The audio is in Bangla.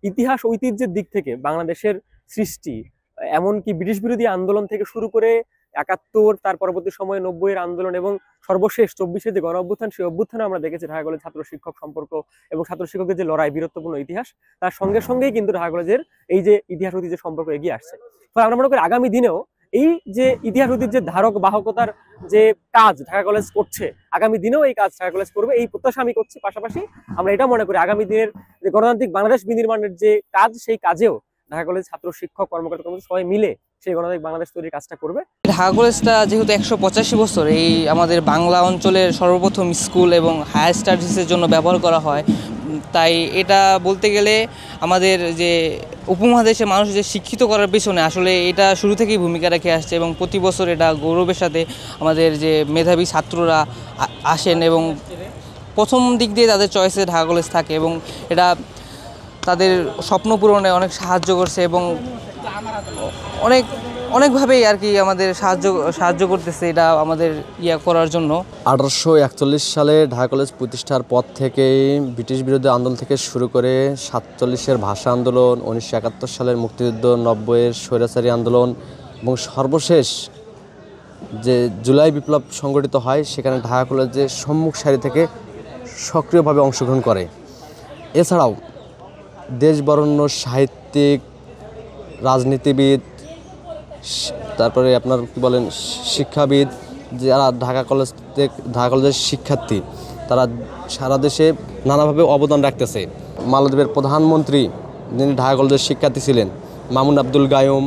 ইতিহাস ঐতিহ্যের দিক থেকে বাংলাদেশের সৃষ্টি, এমনকি ব্রিটিশ বিরোধী আন্দোলন থেকে শুরু করে ৭১, তার পরবর্তী সময়ে ৯০-এর আন্দোলন এবং সর্বশেষ ২৪-এর যে গণ অভ্যুত্থান, সেই অভ্যুত্থানে আমরা দেখেছি ঢাকা কলেজ ছাত্র শিক্ষক সম্পর্ক এবং ছাত্র শিক্ষকদের যে লড়াই, বীরত্বপূর্ণ ইতিহাস, তার সঙ্গে সঙ্গেই কিন্তু ঢাকা কলেজের এই যে ইতিহাস ঐতিহ্যের সম্পর্ক এগিয়ে আসছে। ফলে আমরা মনে করি আগামী দিনেও এই যে ইতিহাস ঐতিহ্যের ধারক বাহকতার যে কাজ ঢাকা কলেজ করছে, আগামী দিনেও এই কাজ ঢাকা কলেজ করবে, এই প্রত্যাশা আমি করছি। পাশাপাশি আমরা এটা মনে করি আগামী দিনের যে গণতান্ত্রিক বাংলাদেশ বিনির্মাণের যে কাজ, সেই কাজেও ঢাকা কলেজ ছাত্র শিক্ষক কর্মকর্তা সবাই মিলে সেই গণতান্ত্রিক বাংলাদেশ তৈরির কাজটা করবে। ঢাকা কলেজটা যেহেতু ১৮৫ বছর এই আমাদের বাংলা অঞ্চলের সর্বপ্রথম স্কুল এবং হায়ার স্টাডিজের জন্য ব্যবহার করা হয়, তাই এটা বলতে গেলে আমাদের যে উপমহাদেশের মানুষ যে শিক্ষিত করার পিছনে আসলে এটা শুরু থেকেই ভূমিকা রেখে আসছে এবং প্রতি বছর এটা গৌরবের সাথে আমাদের যে মেধাবী ছাত্ররা আসেন এবং প্রথম দিক দিয়ে তাদের চয়েসে ঢাকা কলেজ থাকে এবং এটা তাদের স্বপ্ন পূরণে অনেক সাহায্য করছে এবং অনেকভাবেই আর কি আমাদের সাহায্য করতেছে এটা আমাদের করার জন্য। ১৮৪১ সালে ঢাকা কলেজ প্রতিষ্ঠার পর থেকেই ব্রিটিশ বিরোধী আন্দোলন থেকে শুরু করে ৪৭-এর ভাষা আন্দোলন, ১৯৭১ সালের মুক্তিযুদ্ধ, ৯০-এর স্বৈরাচারী আন্দোলন এবং সর্বশেষ যে জুলাই বিপ্লব সংগঠিত হয়, সেখানে ঢাকা কলেজের সম্মুখ সারি থেকে সক্রিয়ভাবে অংশগ্রহণ করে। এছাড়াও দেশবরেণ্য সাহিত্যিক, রাজনীতিবিদ, তারপরে আপনার কি বলেন শিক্ষাবিদ, যারা ঢাকা কলেজের শিক্ষার্থী, তারা সারা দেশে নানাভাবে অবদান রাখতেছে। মালদ্বীপের প্রধানমন্ত্রী যিনি ঢাকা কলেজের শিক্ষার্থী ছিলেন, মামুন আব্দুল গায়ুম,